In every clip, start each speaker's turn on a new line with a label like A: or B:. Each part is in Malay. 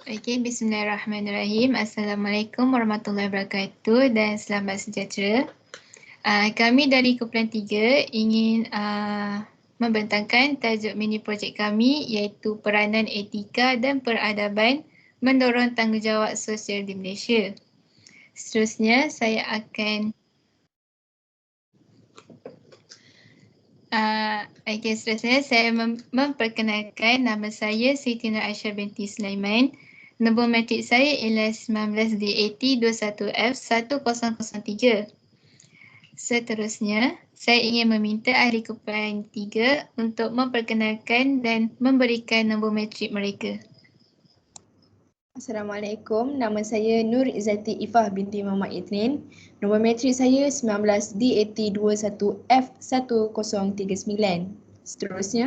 A: Okey, bismillahirrahmanirrahim. Assalamualaikum warahmatullahi wabarakatuh dan selamat sejahtera. Kami dari Kumpulan 3 ingin membentangkan tajuk mini projek kami iaitu peranan etika dan peradaban mendorong tanggungjawab sosial di Malaysia. Seterusnya saya akan seterusnya saya memperkenalkan nama saya Siti Nur Aisyah binti Sulaiman. Nombor matrik saya ialah 19DAT21F1003. Seterusnya, saya ingin meminta ahli kumpulan 3 untuk memperkenalkan dan memberikan nombor matrik mereka.
B: Assalamualaikum, nama saya Nur Izzati Ifah binti Muhammad Idrin. Nombor matrik saya 19DAT21F1039. Seterusnya.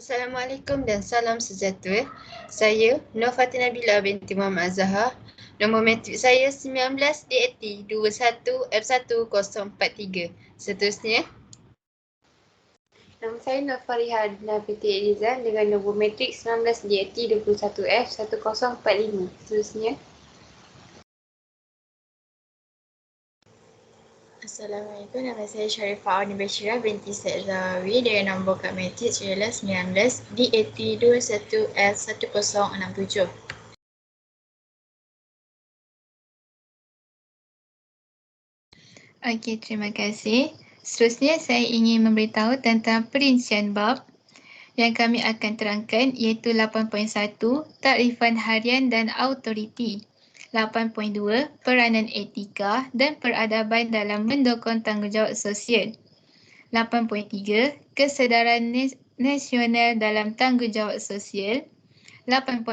C: Assalamualaikum dan salam sejahtera. Saya Nur Fatin Nabila binti Muhammad Azhar. Nombor matrik saya 19DAT21F1043. Seterusnya.
D: Nama saya Nur Fariha Adina binti Elizan dengan nombor matrik 19DAT21F1045. Seterusnya.
E: Assalamualaikum, nama saya Sharifah Auni Bashira binti Syed Zahawi dengan nombor kad matrik ialah 19DAT21F1067.
A: Okey, terima kasih. Seterusnya saya ingin memberitahu tentang perincian bab yang kami akan terangkan iaitu 8.1 Takrifan Harian dan Autoriti, 8.2 Peranan Etika dan Peradaban dalam Mendukung Tanggungjawab Sosial, 8.3 Kesedaran Nasional dalam Tanggungjawab Sosial, 8.4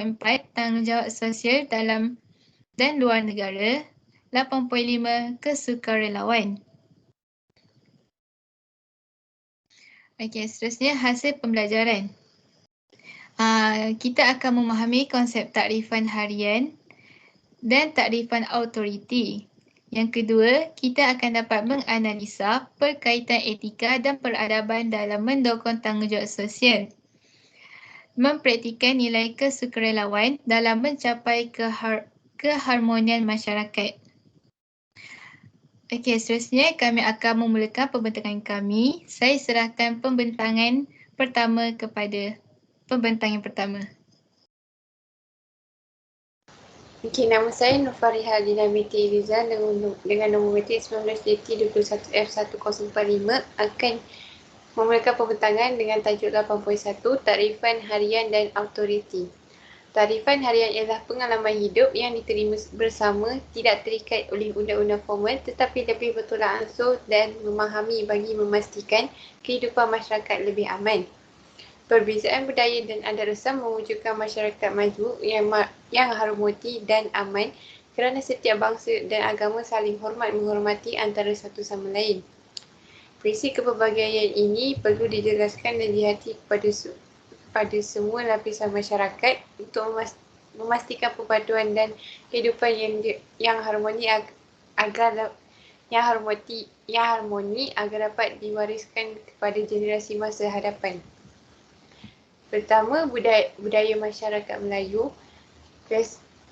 A: Tanggungjawab Sosial dalam dan luar negara, 8.5 Kesukarelawan. Okey, seterusnya hasil pembelajaran. Kita akan memahami konsep takrifan harian dan takrifan autoriti. Yang kedua, kita akan dapat menganalisa perkaitan etika dan peradaban dalam mendukung tanggungjawab sosial. Mempraktikkan nilai kesukarelawan dalam mencapai keharmonian masyarakat. Okey, seterusnya kami akan memulakan pembentangan kami. Saya serahkan pembentangan pertama kepada pembentang yang pertama.
D: Okey, nama saya Nur Fariha Adina binti Elizan dengan nombor matrik 19DAT21F1045 akan memulakan pembentangan dengan tajuk 8.1 Takrifan Harian dan Autoriti. Takrifan harian ialah pengalaman hidup yang diterima bersama, tidak terikat oleh undang-undang formal tetapi lebih bertolak ansur dan memahami bagi memastikan kehidupan masyarakat lebih aman. Perbezaan budaya dan adat resam mewujudkan masyarakat maju yang harmoni dan aman kerana setiap bangsa dan agama saling hormat menghormati antara satu sama lain. Prinsip kepelbagaian ini perlu dijelaskan dan dihati pada semua lapisan masyarakat untuk memastikan perpaduan dan kehidupan yang harmoni agar dapat diwariskan kepada generasi masa hadapan. Pertama, budaya masyarakat Melayu.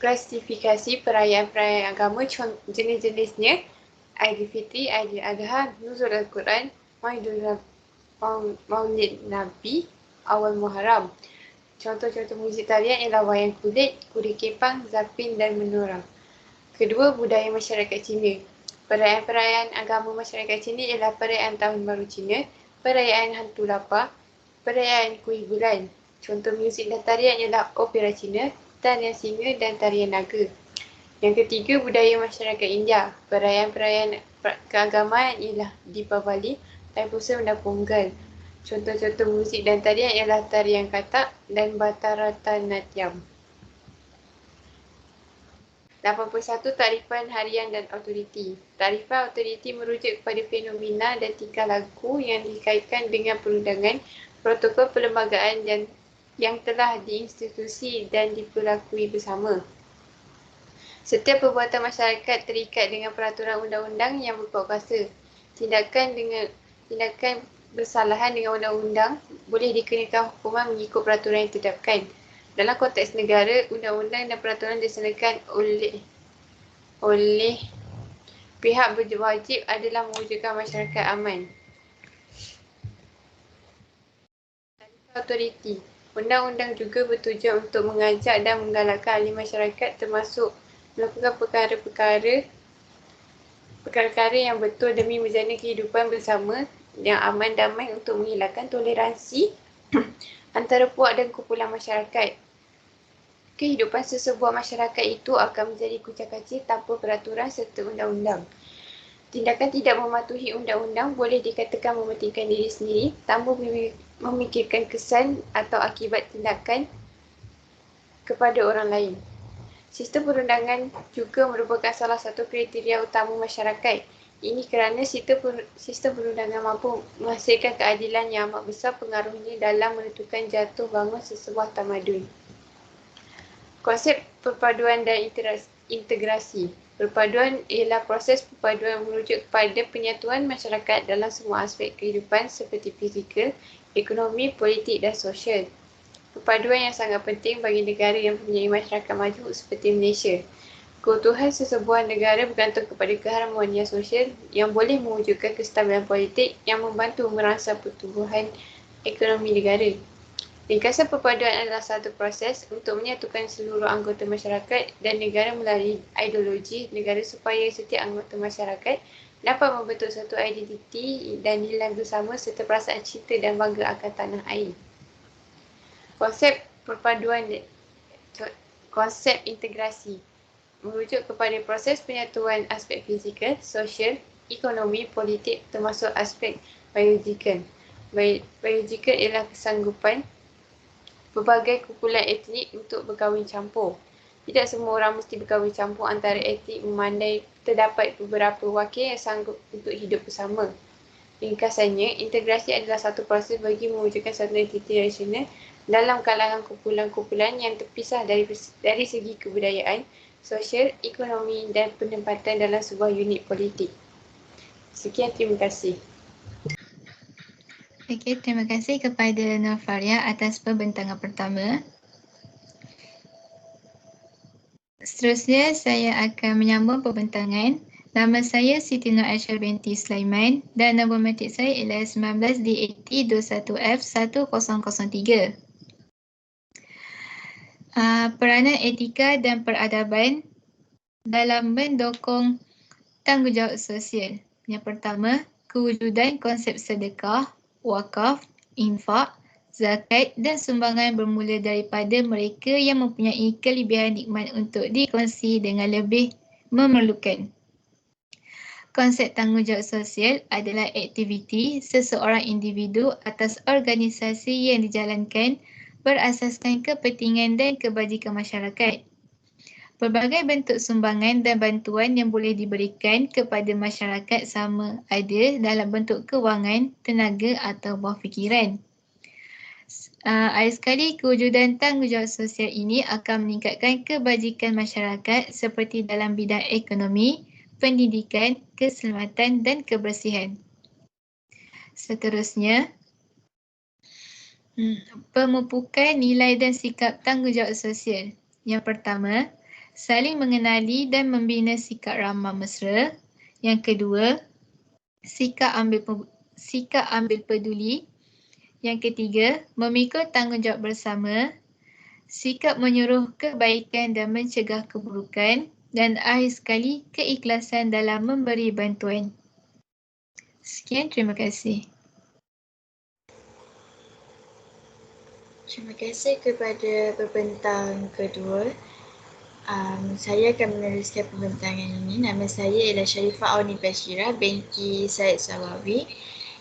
D: Klasifikasi perayaan-perayaan agama, jenis-jenisnya Aidilfitri, Aidiladha, Nuzul Al-Quran, Maulid Nabi, Awal Muharram. Contoh-contoh muzik tarian ialah wayang kulit, kuda kepang, zapin dan menorah. Kedua, budaya masyarakat Cina. Perayaan-perayaan agama masyarakat Cina ialah perayaan Tahun Baru Cina, perayaan Hantu Lapar, perayaan Kuih Bulan. Contoh muzik dan tarian ialah opera Cina, tarian singa dan tarian naga. Yang ketiga, budaya masyarakat India. Perayaan-perayaan keagamaan ialah Deepavali, Thaipusam dan Pongal. Contoh-contoh muzik dan tarian ialah tarian Kathak dan Bharatanatyam. 8.1 Takrifan Harian dan Autoriti. Takrifan autoriti merujuk kepada fenomena dan tingkah laku yang dikaitkan dengan perundangan, protokol perlembagaan yang telah diinstitusi dan diperlakui bersama. Setiap perbuatan masyarakat terikat dengan peraturan undang-undang yang berpokok kuasa. Tindakan bersalahan dengan undang-undang boleh dikenakan hukuman mengikut peraturan yang ditetapkan. Dalam konteks negara, undang-undang dan peraturan disanakan oleh pihak berwajib adalah mewujudkan masyarakat aman. Autoriti. Undang-undang juga bertujuan untuk mengajak dan menggalakkan ahli masyarakat termasuk melakukan perkara-perkara yang betul demi menjalani kehidupan bersama yang aman damai untuk menghilangkan toleransi antara puak dan kumpulan masyarakat. Kehidupan sesebuah masyarakat itu akan menjadi kucak-kacir tanpa peraturan serta undang-undang. Tindakan tidak mematuhi undang-undang boleh dikatakan mementingkan diri sendiri tanpa memikirkan kesan atau akibat tindakan kepada orang lain. Sistem perundangan juga merupakan salah satu kriteria utama masyarakat. Ini kerana sistem perundangan mampu menghasilkan keadilan yang amat besar pengaruhnya dalam menentukan jatuh bangun sesebuah tamadun. Konsep perpaduan dan integrasi. Perpaduan ialah proses perpaduan yang merujuk kepada penyatuan masyarakat dalam semua aspek kehidupan seperti fizikal, ekonomi, politik dan sosial. Perpaduan yang sangat penting bagi negara yang mempunyai masyarakat maju seperti Malaysia. Keutuhan sesebuah negara bergantung kepada keharmonian sosial yang boleh mewujudkan kestabilan politik yang membantu merangsang pertumbuhan ekonomi negara. Ringkasan perpaduan adalah satu proses untuk menyatukan seluruh anggota masyarakat dan negara melalui ideologi negara supaya setiap anggota masyarakat dapat membentuk satu identiti dan nilai bersama serta perasaan cinta dan bangga akan tanah air. Konsep integrasi merujuk kepada proses penyatuan aspek fizikal, sosial, ekonomi, politik termasuk aspek biologikal. Biologikal ialah kesanggupan pelbagai kumpulan etnik untuk berkahwin campur. Tidak semua orang mesti berkahwin campur antara etnik memandai terdapat beberapa wakil yang sanggup untuk hidup bersama. Ringkasannya, integrasi adalah satu proses bagi mewujudkan satu entiti rasional dalam kalangan kumpulan-kumpulan yang terpisah dari segi kebudayaan, sosial, ekonomi dan penempatan dalam sebuah unit politik. Sekian, terima kasih.
A: Okey, terima kasih kepada Nur Faria atas pembentangan pertama. Seterusnya, saya akan menyambung pembentangan. Nama saya Siti Nur Aisyah binti Sulaiman dan nombor matrik saya ialah 19DAT21F1003. Peranan etika dan peradaban dalam mendukung tanggungjawab sosial. Yang pertama, kewujudan konsep sedekah, wakaf, infak, zakat dan sumbangan bermula daripada mereka yang mempunyai kelebihan nikmat untuk dikongsi dengan lebih memerlukan. Konsep tanggungjawab sosial adalah aktiviti seseorang individu atas organisasi yang dijalankan berasaskan kepentingan dan kebajikan masyarakat. Pelbagai bentuk sumbangan dan bantuan yang boleh diberikan kepada masyarakat sama ada dalam bentuk kewangan, tenaga atau buah fikiran. Akhir sekali, kewujudan tanggungjawab sosial ini akan meningkatkan kebajikan masyarakat seperti dalam bidang ekonomi, pendidikan, keselamatan dan kebersihan. Seterusnya, pemupukan nilai dan sikap tanggungjawab sosial. Yang pertama, saling mengenali dan membina sikap ramah mesra. Yang kedua, sikap ambil peduli. Yang ketiga, memikul tanggungjawab bersama. Sikap menyuruh kebaikan dan mencegah keburukan. Dan akhir sekali, keikhlasan dalam memberi bantuan. Sekian, terima kasih.
E: Terima kasih kepada pembentang kedua. Saya akan meneruskan pembentangan ini. Nama saya ialah Sharifah Auni Bashira binti Said Sawawi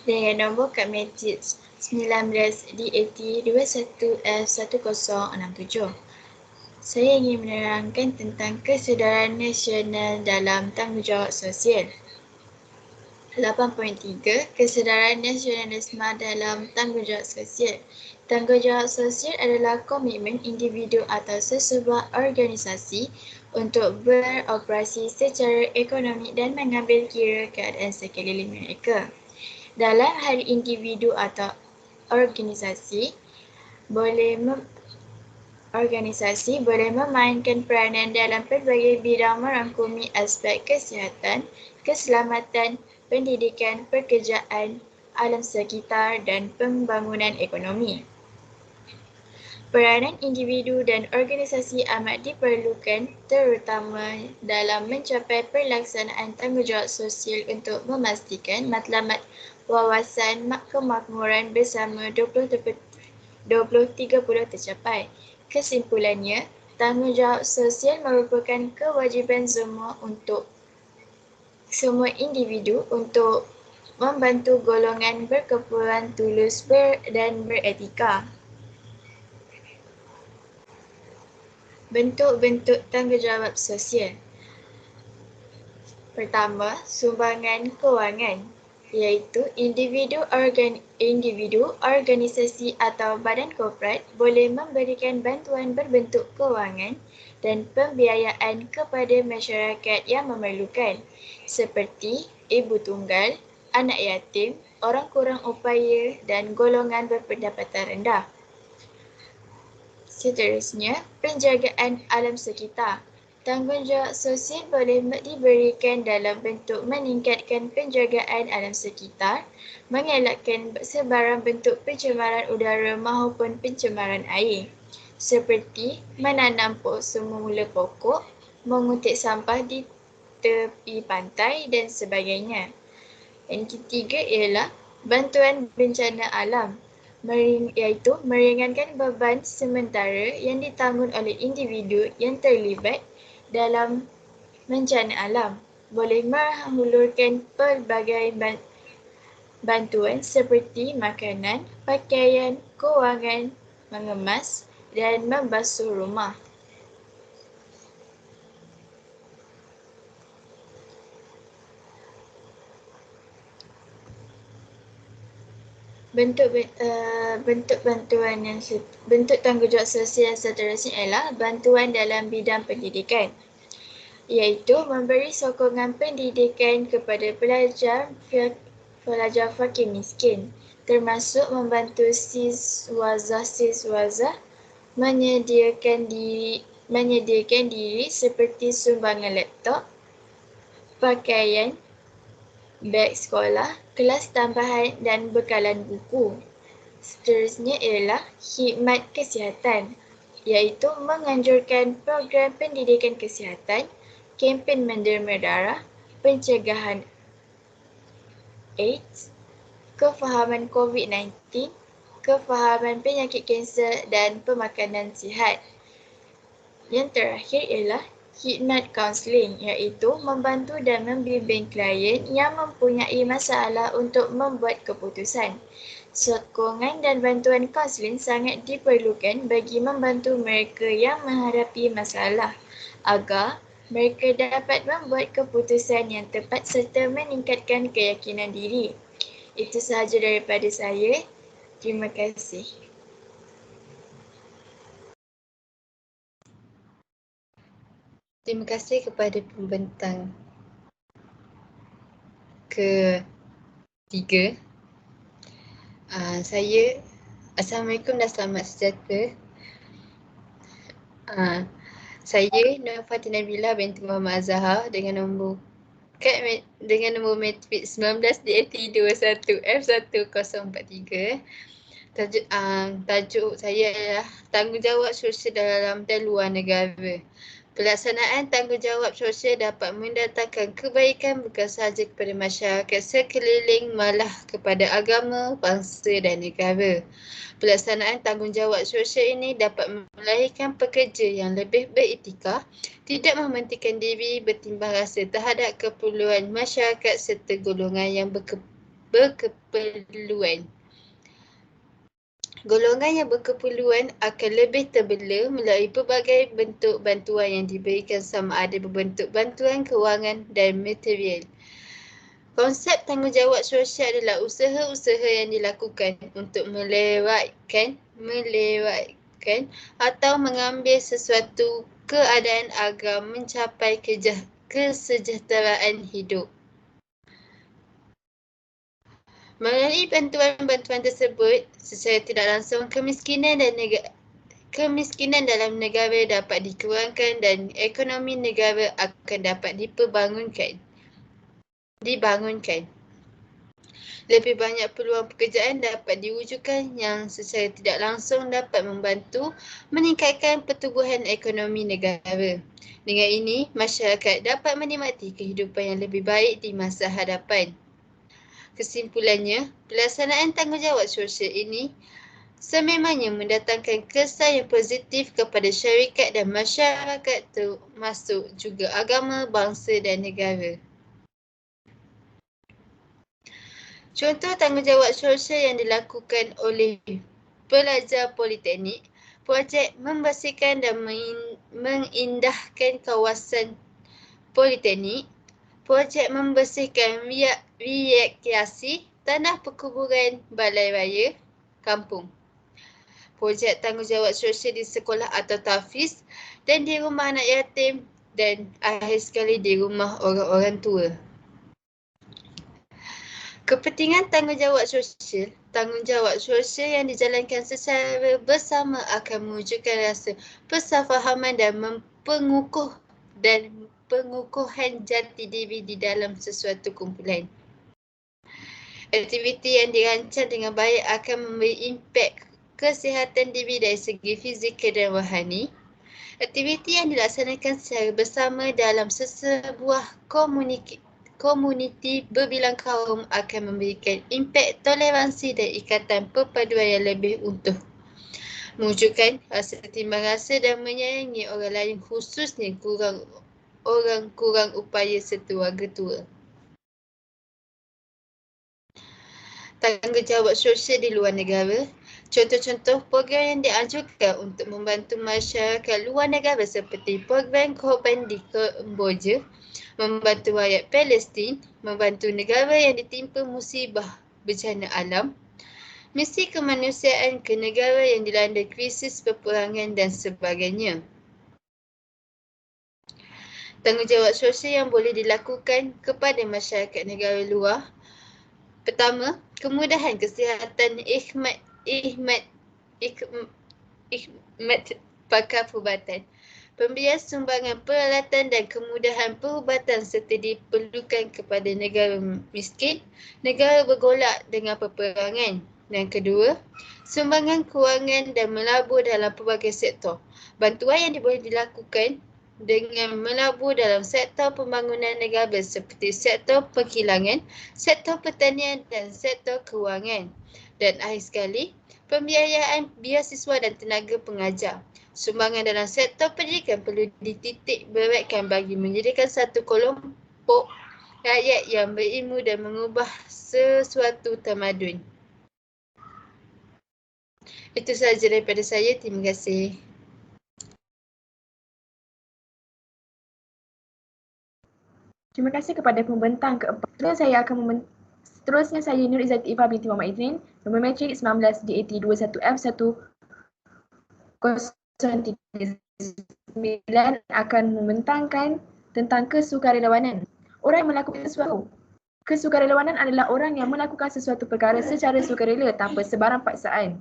E: dengan nombor kad matrik 19DAT21F1067. Saya ingin menerangkan tentang kesedaran nasional dalam tanggungjawab sosial. 8.3 Kesedaran nasionalisme dalam tanggungjawab sosial. Tanggungjawab sosial adalah komitmen individu atau sesebuah organisasi untuk beroperasi secara ekonomi dan mengambil kira keadaan sekeliling mereka. Dalam hal individu atau organisasi boleh organisasi boleh memainkan peranan dalam pelbagai bidang merangkumi aspek kesihatan, keselamatan, pendidikan, pekerjaan, alam sekitar dan pembangunan ekonomi. Peranan individu dan organisasi amat diperlukan terutama dalam mencapai pelaksanaan tanggungjawab sosial untuk memastikan matlamat wawasan kemakmuran bersama 2030 tercapai. Kesimpulannya, tanggungjawab sosial merupakan kewajipan semua individu untuk membantu golongan berkepulauan tulus dan beretika. Bentuk-bentuk tanggungjawab sosial. Pertama, sumbangan kewangan, iaitu individu, organisasi atau badan korporat boleh memberikan bantuan berbentuk kewangan dan pembiayaan kepada masyarakat yang memerlukan, seperti ibu tunggal, anak yatim, orang kurang upaya dan golongan berpendapatan rendah. Seterusnya, penjagaan alam sekitar. Tanggungjawab sosial boleh diberikan dalam bentuk meningkatkan penjagaan alam sekitar, mengelakkan sebarang bentuk pencemaran udara maupun pencemaran air, seperti menanam semula pokok, mengutik sampah di tepi pantai dan sebagainya. Yang ketiga ialah bantuan bencana alam, iaitu meringankan beban sementara yang ditanggung oleh individu yang terlibat dalam bencana alam. Boleh menghulurkan pelbagai bantuan seperti makanan, pakaian, kewangan, mengemas dan membasuh rumah. Bentuk tanggungjawab sosial yang seterusnya ialah bantuan dalam bidang pendidikan, iaitu memberi sokongan pendidikan kepada pelajar fakir miskin, termasuk membantu siswa menyediakan diri seperti sumbangan laptop, pakaian, beg sekolah, kelas tambahan dan bekalan buku. Seterusnya ialah khidmat kesihatan, iaitu menganjurkan program pendidikan kesihatan, kempen menderma darah, pencegahan AIDS, kefahaman COVID-19, kefahaman penyakit kanser dan pemakanan sihat. Yang terakhir ialah khidmat kaunseling, iaitu membantu dan membimbing klien yang mempunyai masalah untuk membuat keputusan. Sokongan dan bantuan kaunseling sangat diperlukan bagi membantu mereka yang menghadapi masalah agar mereka dapat membuat keputusan yang tepat serta meningkatkan keyakinan diri. Itu sahaja daripada saya. Terima kasih.
C: Terima kasih kepada pembentang ketiga. Assalamualaikum dan selamat sejahtera. Saya Nur Fatina Nabila binti Muhammad Azhar dengan nombor matrik 19 DAT 21 F1043. Tajuk saya adalah tanggungjawab sosial dalam dan luar negara. Pelaksanaan tanggungjawab sosial dapat mendatangkan kebaikan bukan sahaja kepada masyarakat sekeliling, malah kepada agama, bangsa dan negara. Pelaksanaan tanggungjawab sosial ini dapat melahirkan pekerja yang lebih beretika, tidak mementingkan diri, bertimbang rasa terhadap keperluan masyarakat serta golongan yang berkeperluan. Golongan yang berkeperluan akan lebih terbela melalui pelbagai bentuk bantuan yang diberikan, sama ada berbentuk bantuan kewangan dan material. Konsep tanggungjawab sosial adalah usaha-usaha yang dilakukan untuk melewatkan atau mengambil sesuatu keadaan agar mencapai kesejahteraan hidup. Melalui bantuan-bantuan tersebut, secara tidak langsung kemiskinan kemiskinan dalam negara dapat dikurangkan dan ekonomi negara akan dapat dibangunkan. Lebih banyak peluang pekerjaan dapat diwujudkan yang secara tidak langsung dapat membantu meningkatkan pertumbuhan ekonomi negara. Dengan ini, masyarakat dapat menikmati kehidupan yang lebih baik di masa hadapan. Kesimpulannya, pelaksanaan tanggungjawab sosial ini sememangnya mendatangkan kesan yang positif kepada syarikat dan masyarakat termasuk juga agama, bangsa dan negara. Contoh tanggungjawab sosial yang dilakukan oleh pelajar politeknik, projek membersihkan dan mengindahkan kawasan politeknik, projek membersihkan rekreasi tanah perkuburan balai raya kampung, projek tanggungjawab sosial di sekolah atau tahfiz dan di rumah anak yatim dan akhir sekali di rumah orang-orang tua. Kepentingan tanggungjawab sosial yang dijalankan secara bersama akan mewujudkan rasa persefahaman dan pengukuhan jati diri di dalam sesuatu kumpulan. Aktiviti yang dirancang dengan baik akan memberi impak kesihatan diri dari segi fizikal dan rohani. Aktiviti yang dilaksanakan secara bersama dalam sesebuah komuniti berbilang kaum akan memberikan impak toleransi dan ikatan perpaduan yang lebih utuh. Mewujudkan rasa timbang rasa dan menyayangi orang lain khususnya orang kurang upaya serta warga tua. Tanggungjawab sosial di luar negara. Contoh-contoh program yang dianjurkan untuk membantu masyarakat luar negara seperti program korban di Kemboja, membantu rakyat Palestin, membantu negara yang ditimpa musibah bencana alam, misi kemanusiaan ke negara yang dilanda krisis peperangan dan sebagainya. Tanggungjawab sosial yang boleh dilakukan kepada masyarakat negara luar. Pertama, kemudahan kesihatan ikhmat pakar perubatan. Pemberian sumbangan peralatan dan kemudahan perubatan serta diperlukan kepada negara miskin, negara bergolak dengan peperangan. Yang kedua, sumbangan kewangan dan melabur dalam pelbagai sektor. Bantuan yang boleh dilakukan dengan melabur dalam sektor pembangunan negara seperti sektor perkilangan, sektor pertanian dan sektor kewangan. Dan akhir sekali, pembiayaan beasiswa dan tenaga pengajar. Sumbangan dalam sektor pendidikan perlu dititik beratkan bagi menjadikan satu kelompok rakyat yang berilmu dan mengubah sesuatu tamadun. Itu sahaja daripada saya. Terima kasih.
B: Terima kasih kepada pembentang keempat. Seterusnya saya Nur Izzati Ifah binti Muhammad Idrin, nombor matrik 19 DAT 21F1039 akan membentangkan tentang kesukarelawanan. Orang yang melakukan sesuatu. Kesukarelawanan adalah orang yang melakukan sesuatu perkara secara sukarela tanpa sebarang paksaan.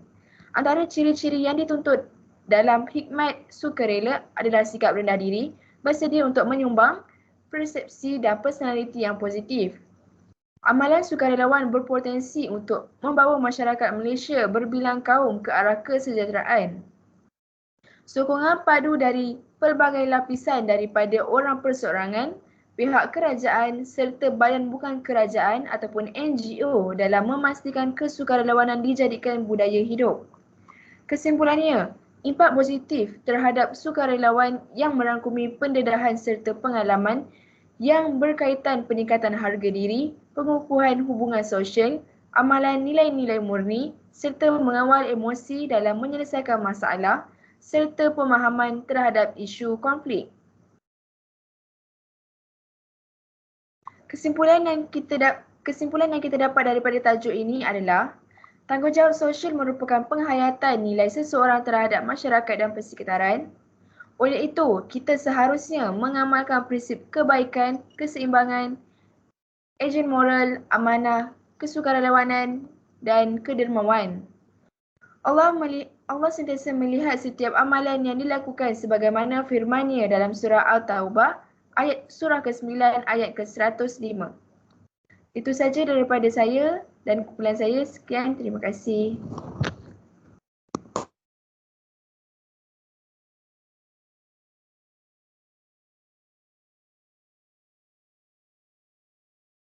B: Antara ciri-ciri yang dituntut dalam hikmat sukarela adalah sikap rendah diri, bersedia untuk menyumbang, persepsi dan personaliti yang positif. Amalan sukarelawan berpotensi untuk membawa masyarakat Malaysia berbilang kaum ke arah kesejahteraan. Sokongan padu dari pelbagai lapisan daripada orang perseorangan, pihak kerajaan serta badan bukan kerajaan ataupun NGO dalam memastikan kesukarelawanan dijadikan budaya hidup. Kesimpulannya, impak positif terhadap sukarelawan yang merangkumi pendedahan serta pengalaman yang berkaitan peningkatan harga diri, pengukuhan hubungan sosial, amalan nilai-nilai murni serta mengawal emosi dalam menyelesaikan masalah serta pemahaman terhadap isu konflik. Kesimpulan yang kita dapat daripada tajuk ini adalah tanggungjawab sosial merupakan penghayatan nilai seseorang terhadap masyarakat dan persekitaran. Oleh itu, kita seharusnya mengamalkan prinsip kebaikan, keseimbangan, ejen moral, amanah, kesukarelawanan dan kedermawan. Allah Allah sentiasa melihat setiap amalan yang dilakukan sebagaimana firman-Nya dalam surah Al-Taubah ayat surah ke-9 ayat ke-105. Itu saja daripada saya dan kumpulan saya. Sekian, terima kasih.